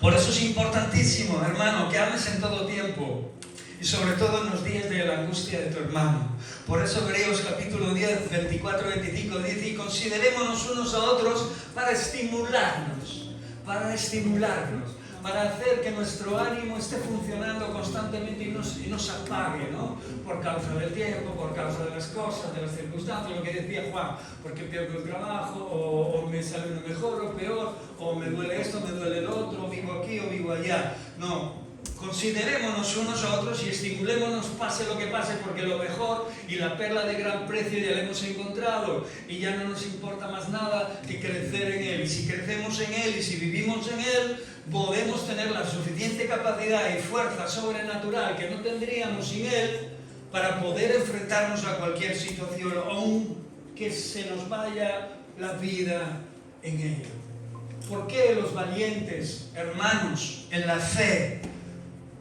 S3: Por eso es importantísimo, hermano, que ames en todo tiempo y sobre todo en los días de la angustia de tu hermano. Por eso Hebreos capítulo 10, 24-25 dice: y considerémonos unos a otros para estimularnos, para hacer que nuestro ánimo esté funcionando constantemente y no se apague, ¿no? Por causa del tiempo, por causa de las cosas, de las circunstancias, lo que decía Juan, porque pierdo el trabajo, o me sale uno mejor o peor, o me duele esto, me duele el otro, vivo aquí o vivo allá. No, considerémonos unos a otros y estimulémonos pase lo que pase, porque lo mejor y la perla de gran precio ya la hemos encontrado y ya no nos importa más nada que crecer en Él. Y si crecemos en Él y si vivimos en Él, podemos tener la suficiente capacidad y fuerza sobrenatural que no tendríamos sin Él para poder enfrentarnos a cualquier situación, aunque se nos vaya la vida en ello. ¿Por qué los valientes hermanos en la fe,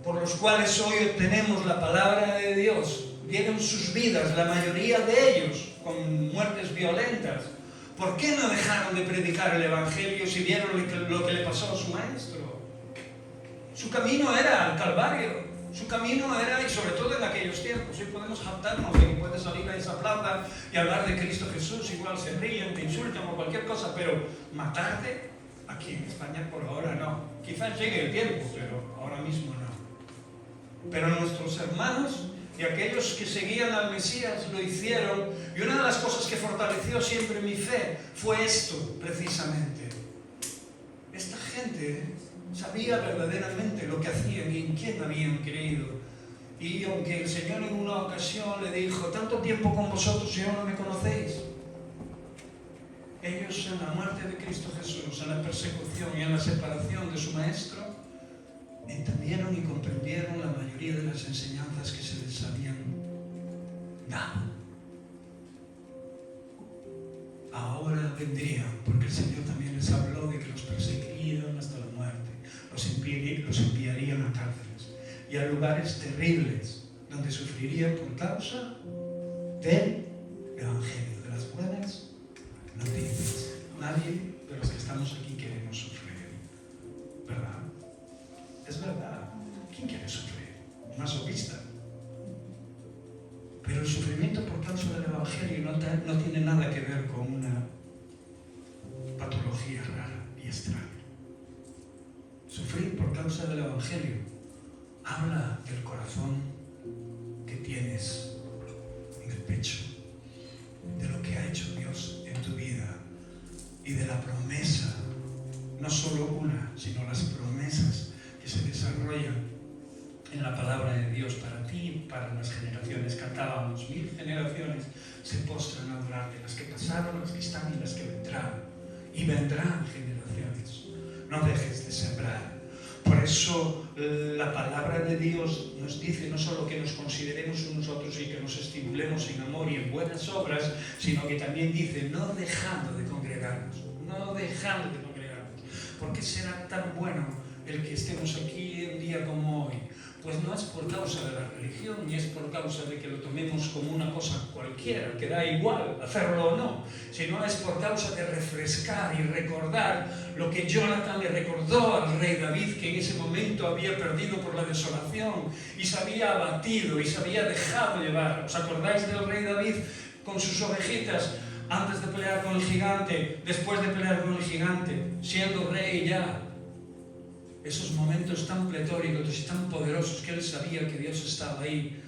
S3: por los cuales hoy obtenemos la palabra de Dios, dieron sus vidas, la mayoría de ellos, con muertes violentas? ¿Por qué no dejaron de predicar el Evangelio si vieron lo que le pasó a su maestro? Su camino era al Calvario, su camino era, y sobre todo en aquellos tiempos, hoy podemos jactarnos de que puedes salir a esa plaza y hablar de Cristo Jesús, igual se ríen, te insultan o cualquier cosa, pero matarte, aquí en España por ahora no. Quizás llegue el tiempo, pero ahora mismo no. Pero nuestros hermanos y aquellos que seguían al Mesías lo hicieron, y una de las cosas que fortaleció siempre mi fe fue esto, precisamente. Esta gente sabía verdaderamente lo que hacían y en quién habían creído. Y aunque el Señor en una ocasión le dijo: tanto tiempo con vosotros y aún no me conocéis, ellos en la muerte de Cristo Jesús, en la persecución y en la separación de su Maestro, entendieron y comprendieron la mayoría de las enseñanzas que se les habían dado. Ahora vendrían, porque el Señor también les habló de que los perseguirían hasta la muerte, los enviarían a cárceles y a lugares terribles donde sufrirían por causa del Evangelio, de las buenas noticias. Nadie de los que estamos aquí queremos sufrir, ¿verdad? Es verdad. ¿Quién quiere sufrir? Un masoquista. Pero el sufrimiento por causa del Evangelio no tiene nada que ver con una patología rara y extraña. Sufrir por causa del Evangelio habla del corazón que tienes en el pecho, de lo que ha hecho Dios en tu vida y de la promesa, no solo una, sino las promesas que se desarrollan en la palabra de Dios para ti y para las generaciones. Cantábamos: 1000 generaciones se postran a adorarte, las que pasaron, las que están y las que vendrán. Y vendrán generaciones. No dejes de sembrar. Por eso la palabra de Dios nos dice no solo que nos consideremos unos a otros y que nos estimulemos en amor y en buenas obras, sino que también dice: no dejando de congregarnos. No dejando de congregarnos. ¿Por qué será tan bueno el que estemos aquí un día como hoy? Pues no es por causa de la religión, ni es por causa de que lo tomemos como una cosa cualquiera, que da igual hacerlo o no, sino es por causa de refrescar y recordar lo que Jonathan le recordó al rey David, que en ese momento había perdido por la desolación y se había abatido y se había dejado llevar. ¿Os acordáis del rey David con sus ovejitas antes de pelear con el gigante, después de pelear con el gigante, siendo rey ya? Esos momentos tan pletóricos y tan poderosos que él sabía que Dios estaba ahí.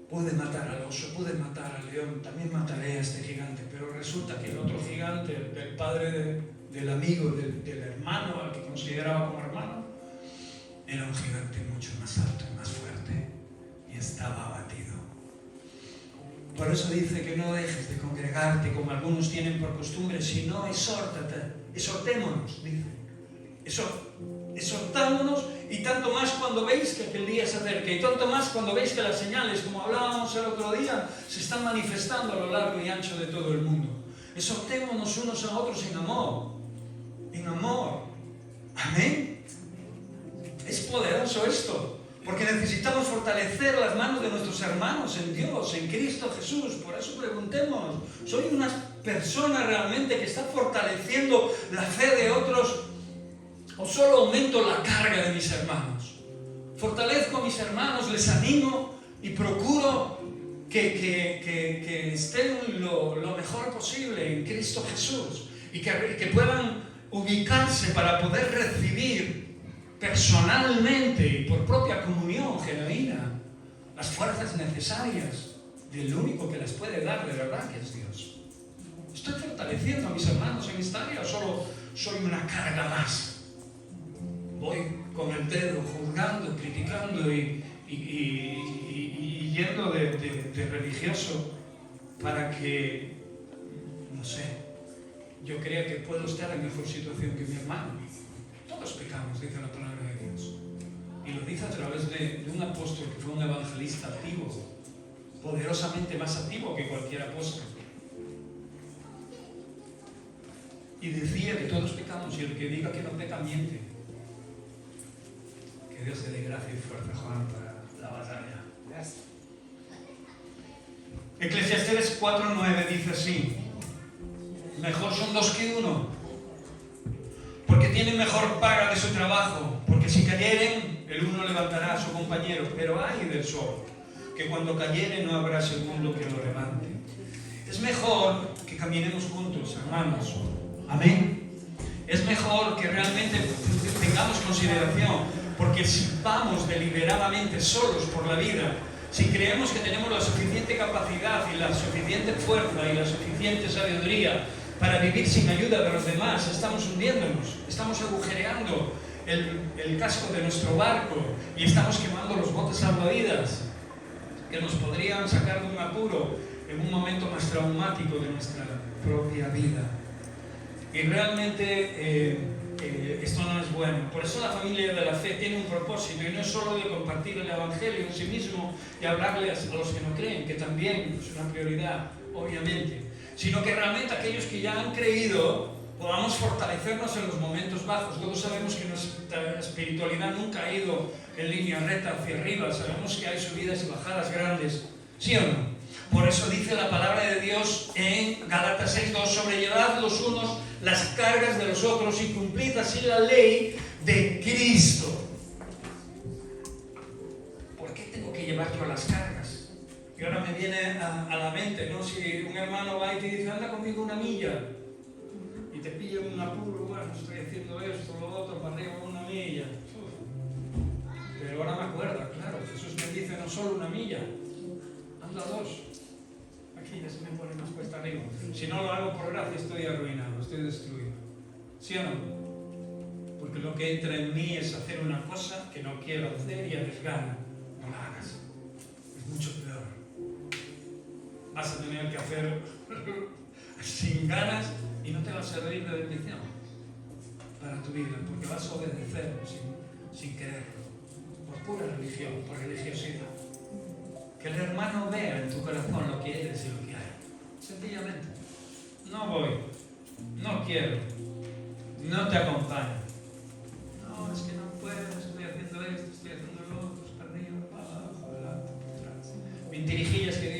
S3: Pude matar al oso, pude matar al león, también mataré a este gigante. Pero resulta que el otro gigante, del padre del amigo, del hermano, al que consideraba como hermano, era un gigante mucho más alto y más fuerte, y estaba abatido. Por eso dice que no dejes de congregarte como algunos tienen por costumbre, sino exhortémonos, dice. Exhortándonos, y tanto más cuando veis que aquel día se acerca, y tanto más cuando veis que las señales, como hablábamos el otro día, se están manifestando a lo largo y ancho de todo el mundo. Exhortémonos unos a otros en amor. En amor. Amén. Es poderoso esto, porque necesitamos fortalecer las manos de nuestros hermanos en Dios, en Cristo Jesús. Por eso preguntémonos, ¿soy una persona realmente que está fortaleciendo la fe de otros o solo aumento la carga de mis hermanos? Fortalezco a mis hermanos, les animo y procuro que estén lo mejor posible en Cristo Jesús y que puedan ubicarse para poder recibir personalmente y por propia comunión genuina las fuerzas necesarias del único que las puede dar de verdad, que es Dios. ¿Estoy fortaleciendo a mis hermanos en esta área o solo soy una carga más? Voy con el dedo juzgando, criticando y yendo de religioso para que, no sé, yo crea que puedo estar en mejor situación que mi hermano. Todos pecamos, dice la palabra de Dios. Y lo dice a través de un apóstol que fue un evangelista activo, poderosamente más activo que cualquier apóstol. Y decía que todos pecamos, y el que diga que no peca miente. Que Dios te dé gracia y fuerza, Juan, para la batalla. Gracias. Eclesiastés 4:9 dice así: mejor son dos que uno, porque tienen mejor paga de su trabajo, porque si cayeren, el uno levantará a su compañero, pero ay del solo, que cuando cayere no habrá segundo que lo levante. Es mejor que caminemos juntos, hermanos. Amén. Es mejor que realmente tengamos consideración, porque si vamos deliberadamente solos por la vida, si creemos que tenemos la suficiente capacidad y la suficiente fuerza y la suficiente sabiduría para vivir sin ayuda de los demás, estamos hundiéndonos, estamos agujereando el casco de nuestro barco y estamos quemando los botes salvavidas que nos podrían sacar de un apuro en un momento más traumático de nuestra propia vida. Y realmente esto no es bueno. Por eso la familia de la fe tiene un propósito, y no es solo de compartir el Evangelio en sí mismo y hablarles a los que no creen, que también es una prioridad, obviamente, sino que realmente aquellos que ya han creído podamos fortalecernos en los momentos bajos. Todos sabemos que nuestra espiritualidad nunca ha ido en línea recta hacia arriba, sabemos que hay subidas y bajadas grandes, ¿sí o no? Por eso dice la palabra de Dios en Gálatas 6:2: sobrellevad los unos las cargas de los otros y cumplid así la ley de Cristo. ¿Por qué tengo que llevar yo las cargas? Y ahora me viene a la mente, ¿no? Si un hermano va y te dice, anda conmigo una milla, y te pilla un apuro, bueno, estoy haciendo esto, lo otro, para arriba una milla. Pero ahora me acuerdo, claro, Jesús me dice no solo una milla, anda dos. Aquí ya se me pone más cuesta arriba. Si no lo hago por gracia, estoy arruinado, estoy destruido. ¿Sí o no? Porque lo que entra en mí es hacer una cosa que no quiero hacer y arriesgar. No la hagas. Es mucho peor. Vas a tener que hacer sin ganas y no te va a servir de bendición para tu vida, porque vas a obedecer sin quererlo, por pura religión, por religiosidad. Que el hermano vea en tu corazón lo que eres y lo que hay. Sencillamente. No voy, no quiero, no te acompaño. No, es que no puedo, estoy haciendo esto, estoy haciendo lo otro, para arriba, para abajo, adelante, atrás. Mentirijillas que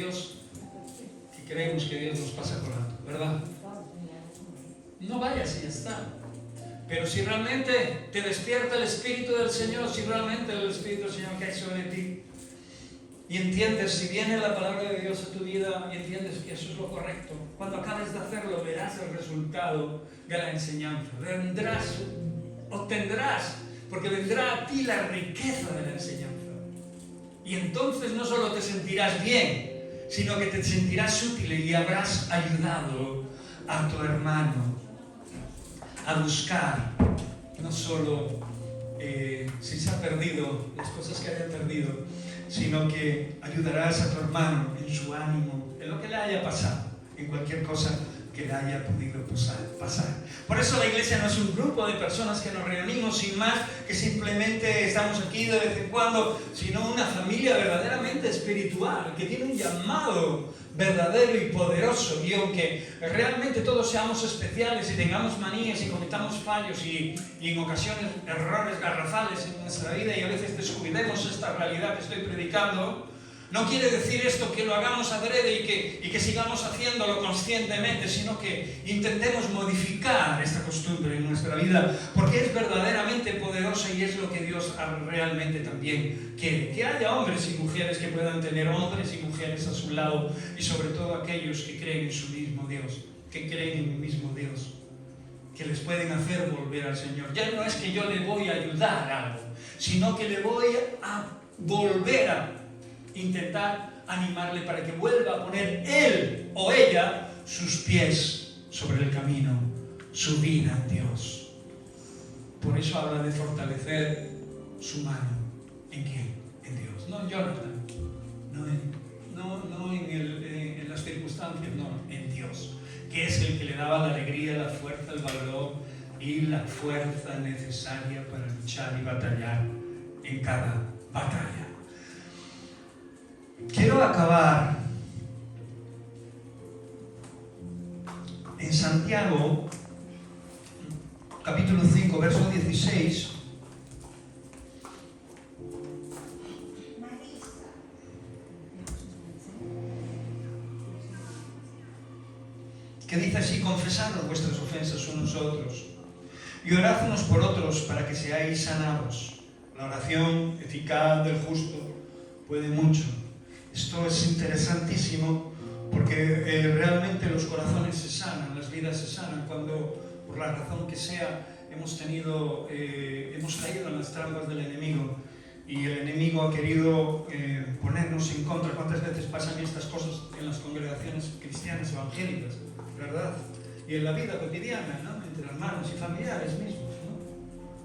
S3: creemos que Dios nos pasa por alto, ¿verdad? No vayas y ya está. Pero si realmente te despierta el Espíritu del Señor, si realmente el Espíritu del Señor cae sobre ti, y entiendes, si viene la palabra de Dios a tu vida y entiendes que eso es lo correcto, cuando acabes de hacerlo verás el resultado de la enseñanza. Obtendrás, porque vendrá a ti la riqueza de la enseñanza. Y entonces no solo te sentirás bien, sino que te sentirás útil y habrás ayudado a tu hermano a buscar, no solo si se ha perdido, las cosas que haya perdido, sino que ayudarás a tu hermano en su ánimo, en lo que le haya pasado, en cualquier cosa que le haya podido pasar. Por eso la iglesia no es un grupo de personas que nos reunimos sin más, que simplemente estamos aquí de vez en cuando, sino una familia verdaderamente espiritual, que tiene un llamado verdadero y poderoso. Y aunque realmente todos seamos especiales y tengamos manías y cometamos fallos y en ocasiones errores garrafales en nuestra vida y a veces descuidemos esta realidad que estoy predicando, no quiere decir esto que lo hagamos adrede y que sigamos haciéndolo conscientemente, sino que intentemos modificar esta costumbre en nuestra vida, porque es verdaderamente poderosa y es lo que Dios realmente también quiere. Que haya hombres y mujeres que puedan tener hombres y mujeres a su lado, y sobre todo aquellos que creen en su mismo Dios, que creen en el mismo Dios, que les pueden hacer volver al Señor. Ya no es que yo le voy a ayudar a algo, sino que le voy a volver a intentar animarle para que vuelva a poner él o ella sus pies sobre el camino, su vida en Dios. Por eso habla de fortalecer su mano. ¿En quién? En Dios. No en Jonathan, no en las circunstancias, no, en Dios, que es el que le daba la alegría, la fuerza, el valor y la fuerza necesaria para luchar y batallar en cada batalla. Quiero acabar en Santiago, capítulo 5, verso 16. Que dice así: confesadnos vuestras ofensas unos a otros y orad unos por otros para que seáis sanados. La oración eficaz del justo puede mucho. Esto es interesantísimo porque realmente los corazones se sanan, las vidas se sanan cuando, por la razón que sea, hemos caído en las trampas del enemigo y el enemigo ha querido ponernos en contra. ¿Cuántas veces pasan estas cosas en las congregaciones cristianas evangélicas, verdad? Y en la vida cotidiana, ¿no? Entre hermanos y familiares mismos, ¿no?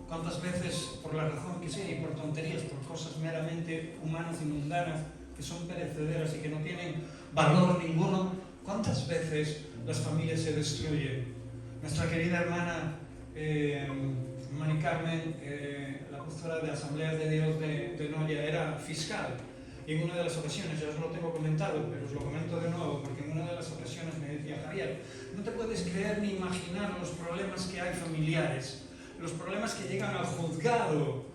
S3: ¿Cuántas veces, por la razón que sea y por tonterías, por cosas meramente humanas y mundanas, que son perecederas y que no tienen valor ninguno, cuántas veces las familias se destruyen? Nuestra querida hermana Mari Carmen, la pastora de Asambleas de Dios de Noya, era fiscal, y en una de las ocasiones, ya os lo tengo comentado, pero os lo comento de nuevo, porque en una de las ocasiones me decía: Javier, no te puedes creer ni imaginar los problemas que hay familiares, los problemas que llegan al juzgado,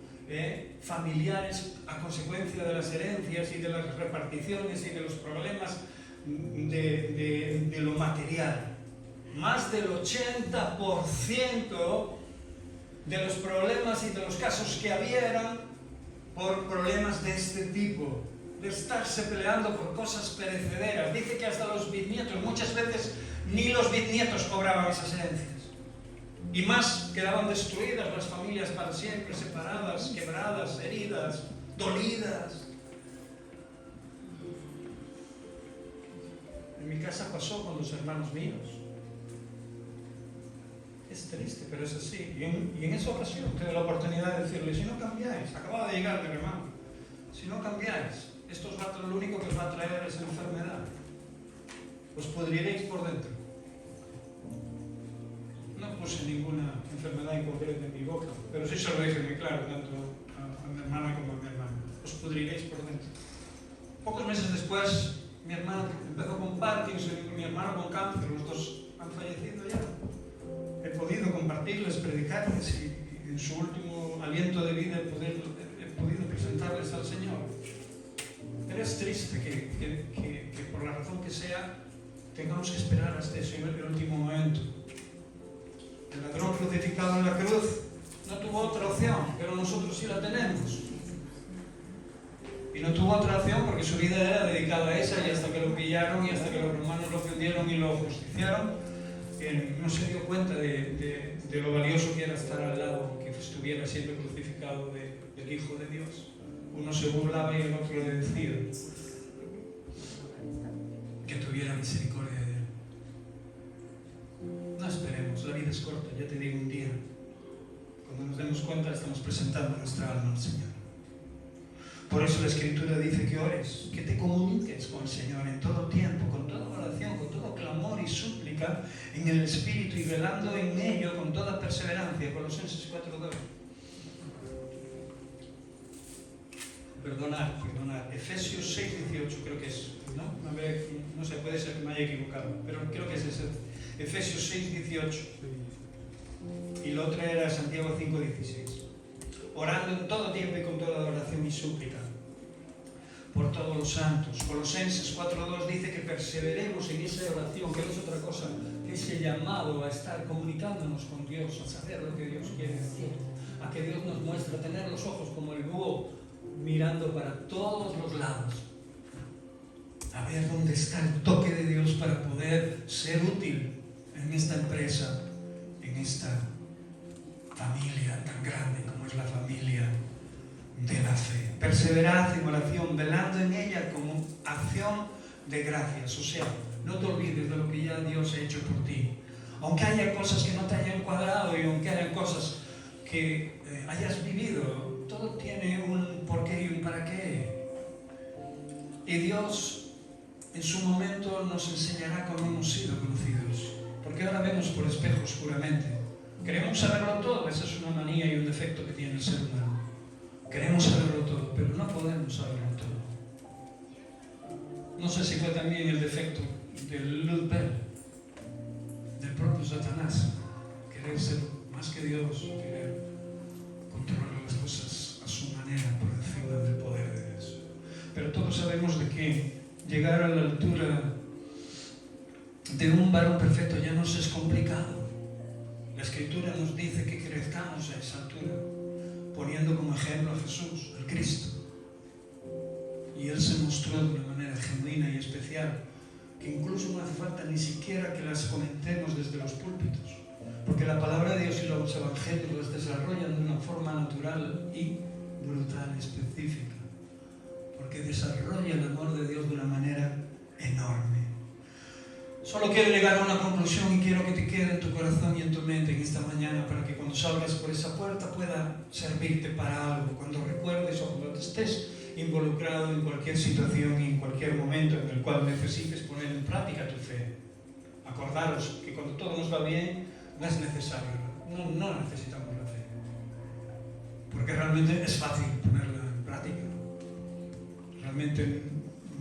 S3: familiares a consecuencia de las herencias y de las reparticiones y de los problemas de lo material. Más del 80% de los problemas y de los casos que había eran por problemas de este tipo, de estarse peleando por cosas perecederas. Dice que hasta los bisnietos, muchas veces ni los bisnietos cobraban esas herencias. Y más, quedaban destruidas las familias para siempre, separadas, quebradas, heridas, dolidas. En mi casa pasó con los hermanos míos. Es triste, pero es así. Y en esa ocasión tuve la oportunidad de decirle: si no cambiáis, acababa de llegar mi hermano, si no cambiáis, esto lo único que os va a traer es enfermedad. Os pudriréis por dentro. No puse ninguna enfermedad en concreto en mi boca, pero sí se lo dije muy claro, tanto a mi hermana como a mi hermano: os pudriréis por dentro. Pocos meses después, mi hermana empezó con Parkinson y mi hermano con cáncer. Los dos han fallecido ya. He podido compartirles, predicarles y en su último aliento de vida he podido presentarles al Señor. Pero es triste que por la razón que sea tengamos que esperar hasta ese último momento. El ladrón crucificado en la cruz no tuvo otra opción, pero nosotros sí la tenemos. Y no tuvo otra opción porque su vida era dedicada a esa, y hasta que lo pillaron y hasta que los romanos lo prendieron y lo justiciaron, no se dio cuenta de lo valioso que era estar al lado, que estuviera siendo crucificado del Hijo de Dios. Uno se burlaba y el otro le decía que tuviera misericordia de él. No esperemos, la vida es corta, ya te digo, un día. Cuando nos demos cuenta, estamos presentando nuestra alma al Señor. Por eso la Escritura dice que ores, que te comuniques con el Señor en todo tiempo, con toda oración, con todo clamor y súplica en el Espíritu y velando en ello con toda perseverancia. Colosenses 4:2. Perdonad. Efesios 6:18 creo que es, ¿no? A ver, no sé, puede ser que me haya equivocado, pero creo que es ese. Efesios 6:18. Y la otra era Santiago 5:16. Orando en todo tiempo y con toda oración y súplica por todos los santos. Colosenses 4:2 dice que perseveremos en esa oración, que no es otra cosa que ese llamado a estar comunicándonos con Dios, a saber lo que Dios quiere decir, a que Dios nos muestre, a tener los ojos como el búho mirando para todos los lados, a ver dónde está el toque de Dios para poder ser útil en esta empresa, en esta familia tan grande como es la familia de la fe. Perseverad en oración, velando en ella como acción de gracias. O sea, no te olvides de lo que ya Dios ha hecho por ti. Aunque haya cosas que no te hayan cuadrado y aunque haya cosas que hayas vivido, todo tiene un porqué y un para qué. Y Dios en su momento nos enseñará cómo hemos sido conocidos. Porque ahora vemos por espejo oscuramente. Queremos saberlo todo, esa es una manía y un defecto que tiene el ser humano. Queremos saberlo todo, pero no podemos saberlo todo. No sé si fue también el defecto del Luther, del propio Satanás, querer ser más que Dios, querer controlar las cosas a su manera por encima del poder de Dios. Pero todos sabemos de que llegar a la altura de un varón perfecto ya nos es complicado. La Escritura nos dice que crezcamos a esa altura, poniendo como ejemplo a Jesús, al Cristo. Y Él se mostró de una manera genuina y especial, que incluso no hace falta ni siquiera que las comentemos desde los púlpitos, porque la palabra de Dios y los evangelios los desarrollan de una forma natural y brutal, específica, porque desarrolla el amor de Dios de una manera enorme. Solo quiero llegar a una conclusión y quiero que te quede en tu corazón y en tu mente en esta mañana para que cuando salgas por esa puerta pueda servirte para algo, cuando recuerdes o cuando estés involucrado en cualquier situación y en cualquier momento en el cual necesites poner en práctica tu fe. Acordaros que cuando todo nos va bien no es necesario, no necesitamos la fe, porque realmente es fácil ponerla en práctica. Realmente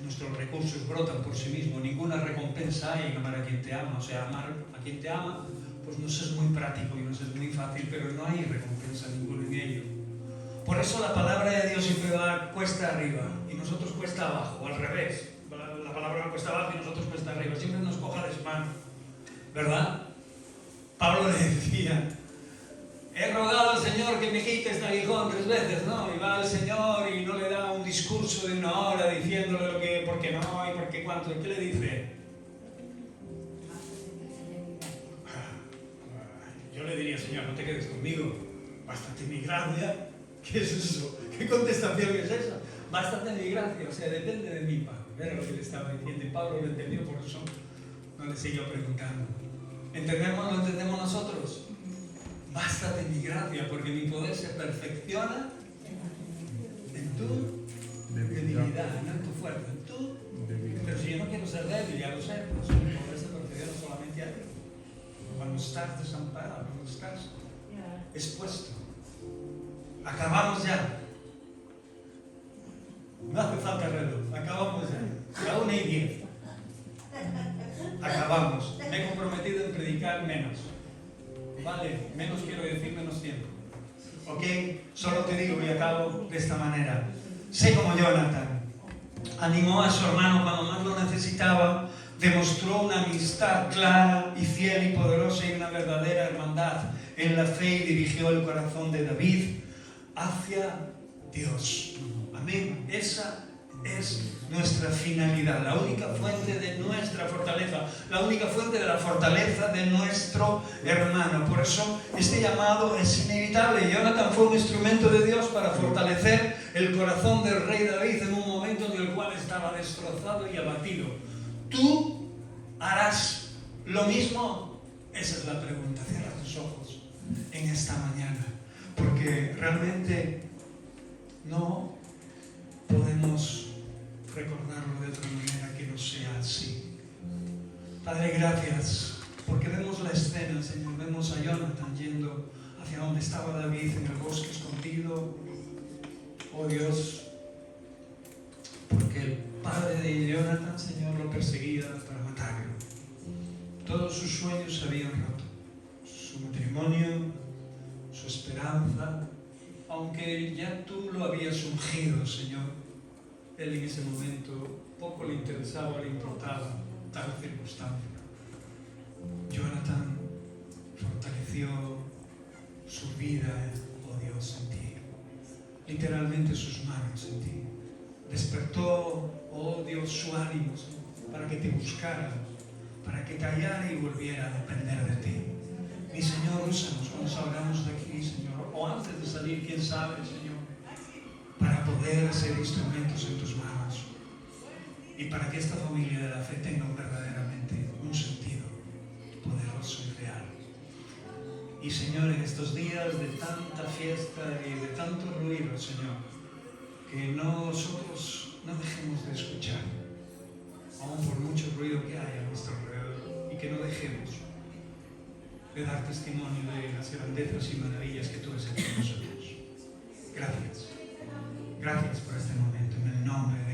S3: nuestros recursos brotan por sí mismos, ninguna recompensa hay en amar a quien te ama. O sea, amar a quien te ama pues nos es muy práctico y nos es muy fácil, pero no hay recompensa ninguna en ello. Por eso la palabra de Dios siempre va cuesta arriba y nosotros cuesta abajo, o al revés. La palabra va cuesta abajo y nosotros cuesta arriba, siempre nos coja desmano, ¿verdad? Pablo le decía: he rogado al Señor que me quite este aguijón 3 veces, ¿no? Y va al Señor y no le da un discurso de 1 hora diciéndole lo que, por qué no y por qué cuánto. ¿Y qué le dice? Yo le diría: Señor, no te quedes conmigo, bástate mi gracia. ¿Qué es eso? ¿Qué contestación es esa? Bástate mi gracia, o sea, depende de mí, Pablo. Era lo que le estaba diciendo y Pablo lo entendió, por eso no le siguió preguntando. ¿Entendemos? ¿Lo entendemos nosotros? Bástate mi gracia, porque mi poder se perfecciona en tu debilidad, no en tu fuerza, en tu debilidad. Pero si yo no quiero ser débil, ya lo sé, pues mi poder se perfecciona solamente a Dios. Cuando estás desamparado, cuando estás expuesto. Acabamos ya. No hace falta reloj, acabamos ya. A 1:10. Acabamos. Me he comprometido en predicar menos. Vale, menos quiero decir menos tiempo. ¿Ok? Solo te digo y acabo de esta manera. Sé como Jonathan. Animó a su hermano cuando más lo necesitaba. Demostró una amistad clara y fiel y poderosa y una verdadera hermandad en la fe y dirigió el corazón de David hacia Dios. Amén. Esa es nuestra finalidad, la única fuente de nuestra fortaleza, la única fuente de la fortaleza de nuestro hermano. Por eso este llamado es inevitable. Jonathan fue un instrumento de Dios para fortalecer el corazón del rey David en un momento en el cual estaba destrozado y abatido. ¿Tú harás lo mismo? Esa es la pregunta. Cierra tus ojos en esta mañana, porque realmente no recordarlo de otra manera que no sea así. Padre, gracias, porque vemos la escena, Señor, vemos a Jonathan yendo hacia donde estaba David en el bosque escondido. Oh Dios, porque el padre de Jonathan, Señor, lo perseguía para matarlo. Todos sus sueños se habían roto, su matrimonio, su esperanza, aunque ya tú lo habías ungido, Señor. Él en ese momento poco le interesaba, le importaba tal circunstancia. Jonathan fortaleció su vida, oh Dios, en ti. Literalmente sus manos en ti. Despertó, oh Dios, su ánimo, Señor, para que te buscara, para que te hallara y volviera a depender de ti. Mi Señor, úsanos cuando salgamos de aquí, Señor, o antes de salir, quién sabe, Señor, para poder ser instrumentos en tus manos y para que esta familia de la fe tenga verdaderamente un sentido poderoso y real. Y Señor, en estos días de tanta fiesta y de tanto ruido, Señor, que nosotros no dejemos de escuchar, aún por mucho ruido que haya a nuestro alrededor, y que no dejemos de dar testimonio de las grandezas y maravillas que tú has hecho en nosotros. Gracias. Gracias por este momento, en el nombre